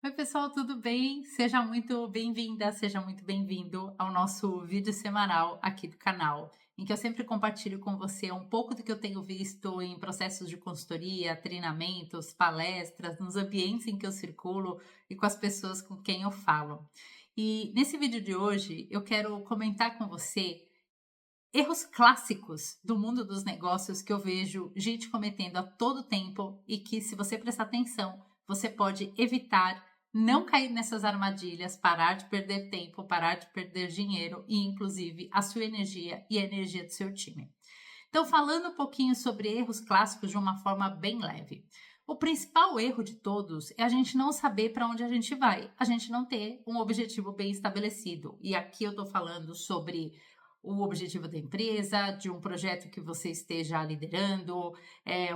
Oi, pessoal, tudo bem? Seja muito bem-vinda, seja muito bem-vindo ao nosso vídeo semanal aqui do canal, em que eu sempre compartilho com você um pouco do que eu tenho visto em processos de consultoria, treinamentos, palestras, nos ambientes em que eu circulo e com as pessoas com quem eu falo. E nesse vídeo de hoje, eu quero comentar com você erros clássicos do mundo dos negócios que eu vejo gente cometendo a todo tempo e que, se você prestar atenção, você pode evitar, não cair nessas armadilhas, parar de perder tempo, parar de perder dinheiro e, inclusive, a sua energia e a energia do seu time. Então, falando um pouquinho sobre erros clássicos de uma forma bem leve. O principal erro de todos é a gente não saber para onde a gente vai, a gente não ter um objetivo bem estabelecido. E aqui eu estou falando sobre o objetivo da empresa, de um projeto que você esteja liderando,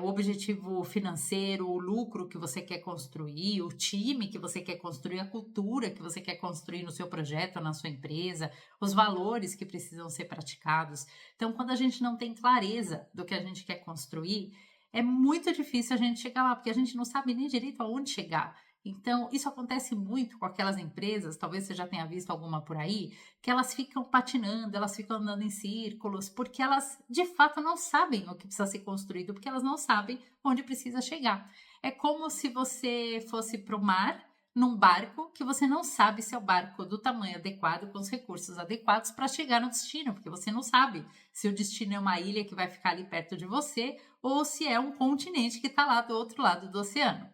o objetivo financeiro, o lucro que você quer construir, o time que você quer construir, a cultura que você quer construir no seu projeto, na sua empresa, os valores que precisam ser praticados. Então, quando a gente não tem clareza do que a gente quer construir, é muito difícil a gente chegar lá, porque a gente não sabe nem direito aonde chegar. Então, isso acontece muito com aquelas empresas, talvez você já tenha visto alguma por aí, que elas ficam patinando, elas ficam andando em círculos, porque elas de fato não sabem o que precisa ser construído, porque elas não sabem onde precisa chegar. É como se você fosse para o mar num barco que você não sabe se é o barco do tamanho adequado, com os recursos adequados para chegar no destino, porque você não sabe se o destino é uma ilha que vai ficar ali perto de você ou se é um continente que está lá do outro lado do oceano.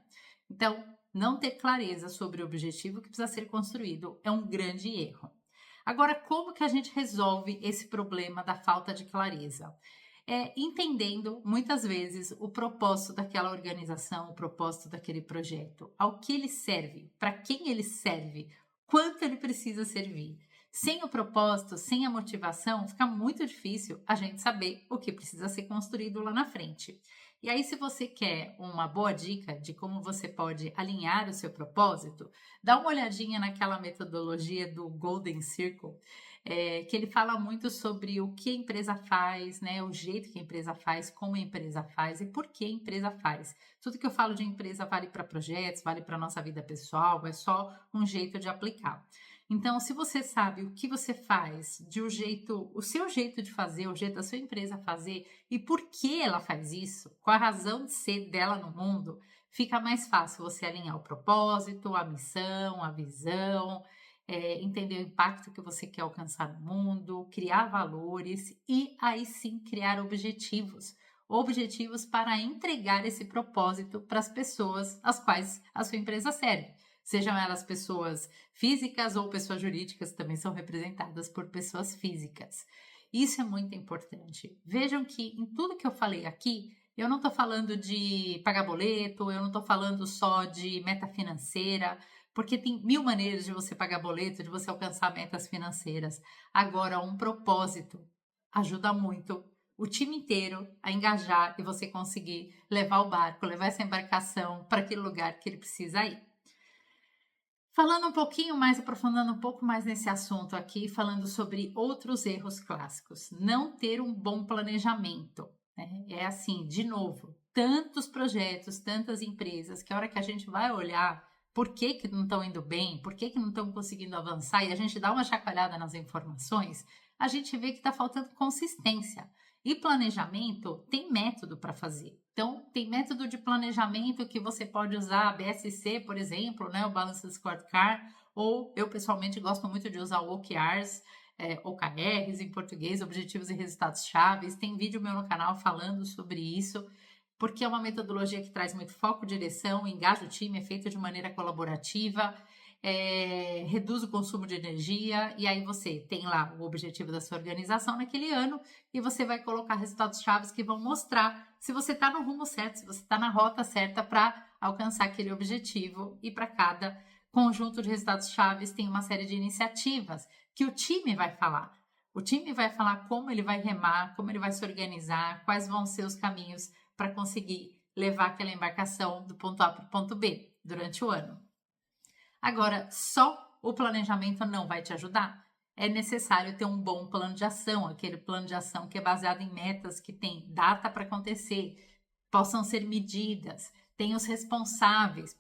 Então, não ter clareza sobre o objetivo que precisa ser construído é um grande erro. Agora, como que a gente resolve esse problema da falta de clareza? Entendendo, muitas vezes, o propósito daquela organização, o propósito daquele projeto, ao que ele serve, para quem ele serve, quanto ele precisa servir. Sem o propósito, sem a motivação, fica muito difícil a gente saber o que precisa ser construído lá na frente. E aí, se você quer uma boa dica de como você pode alinhar o seu propósito, dá uma olhadinha naquela metodologia do Golden Circle, que ele fala muito sobre o que a empresa faz, né, o jeito que a empresa faz, como a empresa faz e por que a empresa faz. Tudo que eu falo de empresa vale para projetos, vale para a nossa vida pessoal, é só um jeito de aplicar. Então, se você sabe o que você faz, o seu jeito de fazer, o jeito da sua empresa fazer e por que ela faz isso, qual a razão de ser dela no mundo, fica mais fácil você alinhar o propósito, a missão, a visão, entender o impacto que você quer alcançar no mundo, criar valores e aí sim criar objetivos. Objetivos para entregar esse propósito para as pessoas às quais a sua empresa serve. Sejam elas pessoas físicas ou pessoas jurídicas, que também são representadas por pessoas físicas. Isso é muito importante. Vejam que em tudo que eu falei aqui, eu não estou falando de pagar boleto, eu não estou falando só de meta financeira, porque tem mil maneiras de você pagar boleto, de você alcançar metas financeiras. Agora, um propósito ajuda muito o time inteiro a engajar e você conseguir levar o barco, levar essa embarcação para aquele lugar que ele precisa ir. Falando um pouquinho mais, aprofundando um pouco mais nesse assunto aqui, falando sobre outros erros clássicos. Não ter um bom planejamento, né? É assim, de novo, tantos projetos, tantas empresas, que a hora que a gente vai olhar por que que não estão indo bem, por que que não estão conseguindo avançar, e a gente dá uma chacoalhada nas informações, a gente vê que está faltando consistência. E planejamento tem método para fazer. Então, tem método de planejamento que você pode usar, a BSC, por exemplo, né, o Balanced Scorecard, ou eu pessoalmente gosto muito de usar o OKRs, OKRs em português, Objetivos e Resultados Chaves. Tem vídeo meu no canal falando sobre isso, porque é uma metodologia que traz muito foco, direção, engaja o time, é feito de maneira colaborativa, reduz o consumo de energia, e aí você tem lá o objetivo da sua organização naquele ano, e você vai colocar resultados chaves que vão mostrar se você está no rumo certo, se você está na rota certa para alcançar aquele objetivo, e para cada conjunto de resultados chaves tem uma série de iniciativas que o time vai falar. O time vai falar como ele vai remar, como ele vai se organizar, quais vão ser os caminhos para conseguir levar aquela embarcação do ponto A para o ponto B durante o ano. Agora, só o planejamento não vai te ajudar. É necessário ter um bom plano de ação, aquele plano de ação que é baseado em metas que tem data para acontecer, possam ser medidas, Tem os responsáveis,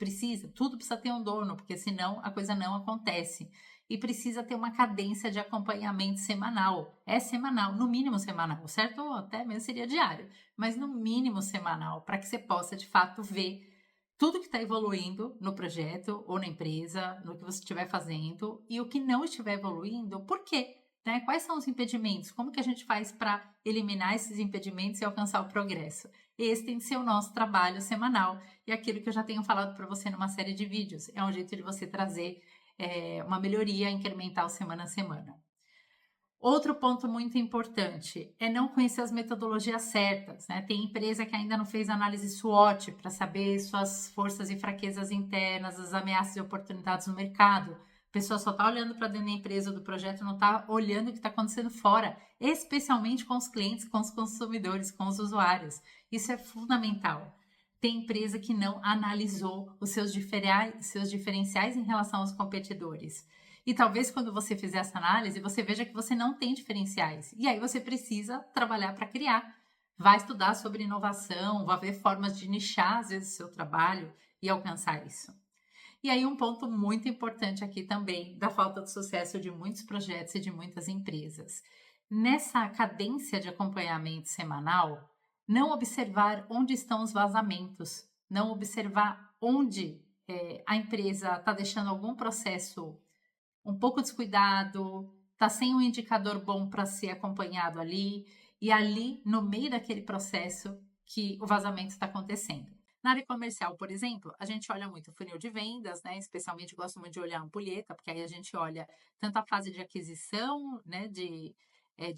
tudo precisa ter um dono, porque senão a coisa não acontece. E precisa ter uma cadência de acompanhamento semanal. É semanal, no mínimo semanal, certo? Ou até mesmo seria diário, mas no mínimo semanal, para que você possa de fato ver tudo que está evoluindo no projeto ou na empresa, no que você estiver fazendo, e o que não estiver evoluindo, por quê? Né? Quais são os impedimentos? Como que a gente faz para eliminar esses impedimentos e alcançar o progresso? Esse tem que ser o nosso trabalho semanal e aquilo que eu já tenho falado para você numa série de vídeos. É um jeito de você trazer uma melhoria incremental semana a semana. Outro ponto muito importante é não conhecer as metodologias certas, né? Tem empresa que ainda não fez análise SWOT para saber suas forças e fraquezas internas, as ameaças e oportunidades no mercado. A pessoa só está olhando para dentro da empresa ou do projeto, não está olhando o que está acontecendo fora, especialmente com os clientes, com os consumidores, com os usuários. Isso é fundamental. Tem empresa que não analisou os seus diferenciais em relação aos competidores. E talvez quando você fizer essa análise, você veja que você não tem diferenciais. E aí você precisa trabalhar para criar. Vai estudar sobre inovação, vai ver formas de nichar, às vezes, o seu trabalho e alcançar isso. E aí, um ponto muito importante aqui também, da falta de sucesso de muitos projetos e de muitas empresas. Nessa cadência de acompanhamento semanal, não observar onde estão os vazamentos, não observar onde a empresa está deixando algum processo um pouco descuidado, tá sem um indicador bom para ser acompanhado ali, e ali, no meio daquele processo, que o vazamento está acontecendo. Na área comercial, por exemplo, a gente olha muito o funil de vendas, né? Especialmente gosto muito de olhar a ampulheta, porque aí a gente olha tanto a fase de aquisição, né? De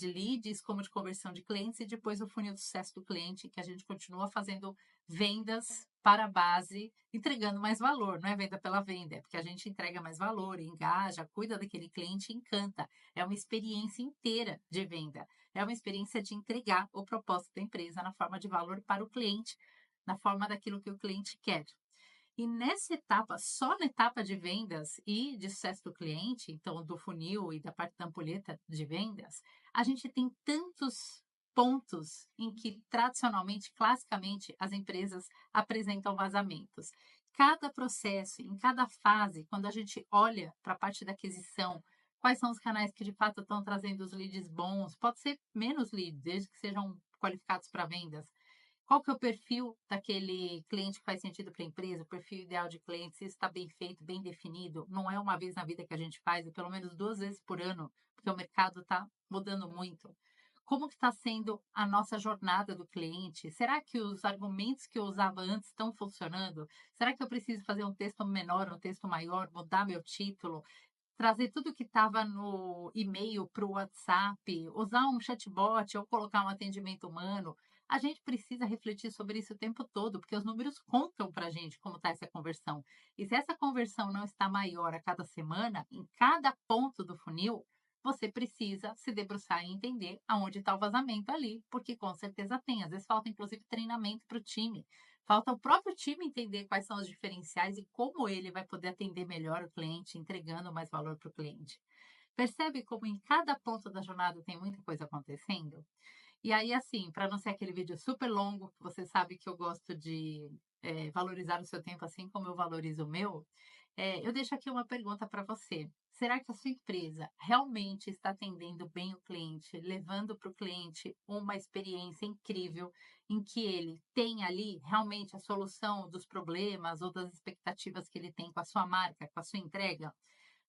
leads, como de conversão de clientes, e depois o funil de sucesso do cliente, que a gente continua fazendo vendas para a base, entregando mais valor, não é venda pela venda, é porque a gente entrega mais valor, engaja, cuida daquele cliente, encanta. É uma experiência inteira de venda. É uma experiência de entregar o propósito da empresa na forma de valor para o cliente, na forma daquilo que o cliente quer. E nessa etapa, só na etapa de vendas e de sucesso do cliente, então do funil e da parte da ampulheta de vendas, a gente tem tantos pontos em que tradicionalmente, classicamente, as empresas apresentam vazamentos. Cada processo, em cada fase, quando a gente olha para a parte da aquisição, quais são os canais que de fato estão trazendo os leads bons, pode ser menos leads, desde que sejam qualificados para vendas. Qual que é o perfil daquele cliente que faz sentido para a empresa, o perfil ideal de cliente, se está bem feito, bem definido, não é uma vez na vida que a gente faz, é pelo menos 2 vezes por ano, porque o mercado está mudando muito. Como que está sendo a nossa jornada do cliente? Será que os argumentos que eu usava antes estão funcionando? Será que eu preciso fazer um texto menor, um texto maior, mudar meu título? Trazer tudo que estava no e-mail para o WhatsApp, usar um chatbot ou colocar um atendimento humano. A gente precisa refletir sobre isso o tempo todo, porque os números contam para a gente como está essa conversão. E se essa conversão não está maior a cada semana, em cada ponto do funil, você precisa se debruçar e entender aonde está o vazamento ali, porque com certeza tem. Às vezes falta, inclusive, treinamento para o time. Falta o próprio time entender quais são os diferenciais e como ele vai poder atender melhor o cliente, entregando mais valor para o cliente. Percebe como em cada ponto da jornada tem muita coisa acontecendo? E aí, assim, para não ser aquele vídeo super longo, que você sabe que eu gosto de valorizar o seu tempo assim como eu valorizo o meu, eu deixo aqui uma pergunta para você. Será que a sua empresa realmente está atendendo bem o cliente, levando para o cliente uma experiência incrível em que ele tem ali realmente a solução dos problemas ou das expectativas que ele tem com a sua marca, com a sua entrega?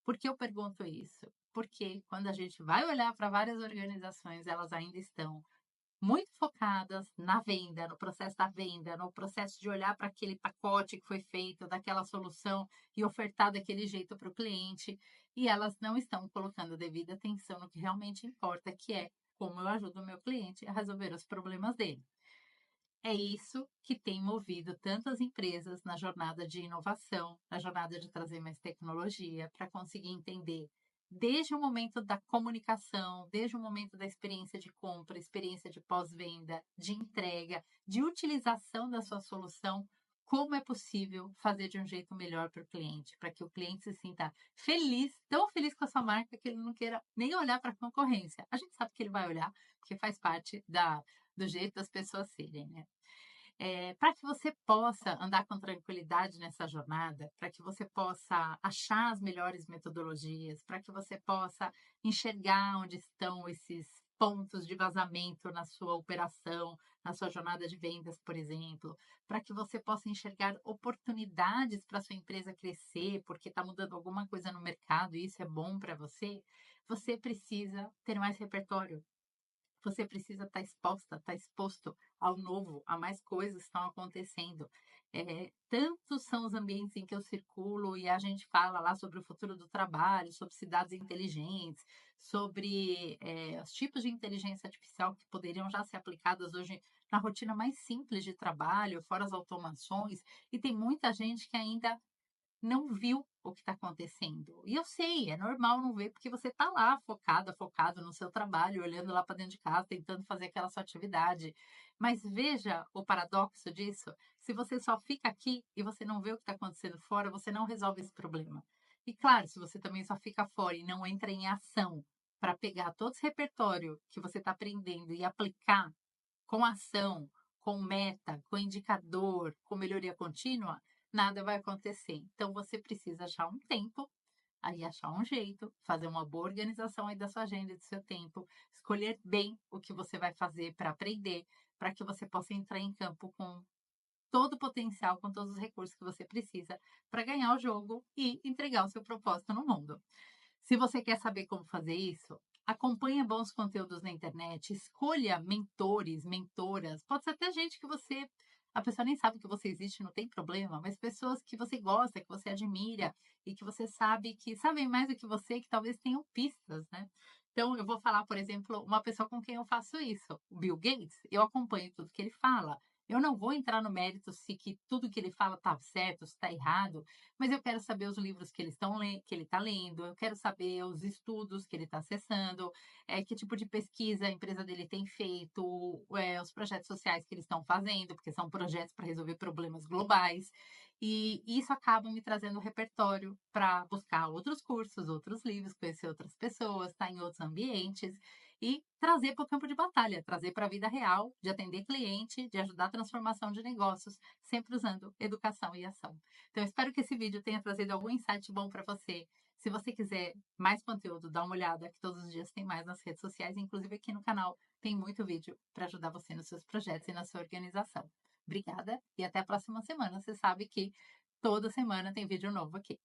Por que eu pergunto isso? Porque quando a gente vai olhar para várias organizações, elas ainda estão muito focadas na venda, no processo da venda, no processo de olhar para aquele pacote que foi feito, daquela solução e ofertar daquele jeito para o cliente, e elas não estão colocando devida atenção no que realmente importa, que é como eu ajudo o meu cliente a resolver os problemas dele. É isso que tem movido tantas empresas na jornada de inovação, na jornada de trazer mais tecnologia, para conseguir entender desde o momento da comunicação, desde o momento da experiência de compra, experiência de pós-venda, de entrega, de utilização da sua solução, como é possível fazer de um jeito melhor para o cliente, para que o cliente se sinta feliz, tão feliz com a sua marca que ele não queira nem olhar para a concorrência. A gente sabe que ele vai olhar, porque faz parte do jeito das pessoas serem, né? para que você possa andar com tranquilidade nessa jornada, para que você possa achar as melhores metodologias, para que você possa enxergar onde estão esses pontos de vazamento na sua operação, na sua jornada de vendas, por exemplo, para que você possa enxergar oportunidades para sua empresa crescer, porque está mudando alguma coisa no mercado e isso é bom para você, você precisa ter mais repertório. Você precisa estar exposto ao novo, a mais coisas que estão acontecendo. Tantos são os ambientes em que eu circulo e a gente fala lá sobre o futuro do trabalho, sobre cidades inteligentes, sobre os tipos de inteligência artificial que poderiam já ser aplicadas hoje na rotina mais simples de trabalho, fora as automações, e tem muita gente que ainda não viu o que está acontecendo. E eu sei, é normal não ver, porque você está lá focada, focado no seu trabalho, olhando lá para dentro de casa, tentando fazer aquela sua atividade. Mas veja o paradoxo disso. Se você só fica aqui e você não vê o que está acontecendo fora, você não resolve esse problema. E claro, se você também só fica fora e não entra em ação para pegar todo esse repertório que você está aprendendo e aplicar com ação, com meta, com indicador, com melhoria contínua, nada vai acontecer. Então você precisa achar um tempo, aí achar um jeito, fazer uma boa organização aí da sua agenda e do seu tempo, escolher bem o que você vai fazer para aprender, para que você possa entrar em campo com todo o potencial, com todos os recursos que você precisa para ganhar o jogo e entregar o seu propósito no mundo. Se você quer saber como fazer isso, acompanhe bons conteúdos na internet, escolha mentores, mentoras, pode ser até gente que você, a pessoa nem sabe que você existe, não tem problema, mas pessoas que você gosta, que você admira e que você sabe que sabem mais do que você, que talvez tenham pistas, né? Então, eu vou falar, por exemplo, uma pessoa com quem eu faço isso, o Bill Gates, eu acompanho tudo que ele fala. Eu não vou entrar no mérito se que tudo que ele fala está certo, se está errado, mas eu quero saber os livros que ele está lendo, eu quero saber os estudos que ele está acessando, que tipo de pesquisa a empresa dele tem feito, os projetos sociais que eles estão fazendo, porque são projetos para resolver problemas globais. E isso acaba me trazendo repertório para buscar outros cursos, outros livros, conhecer outras pessoas, estar em outros ambientes e trazer para o campo de batalha, trazer para a vida real, de atender cliente, de ajudar a transformação de negócios, sempre usando educação e ação. Então, eu espero que esse vídeo tenha trazido algum insight bom para você. Se você quiser mais conteúdo, dá uma olhada, que todos os dias tem mais nas redes sociais, inclusive aqui no canal tem muito vídeo para ajudar você nos seus projetos e na sua organização. Obrigada e até a próxima semana. Você sabe que toda semana tem vídeo novo aqui.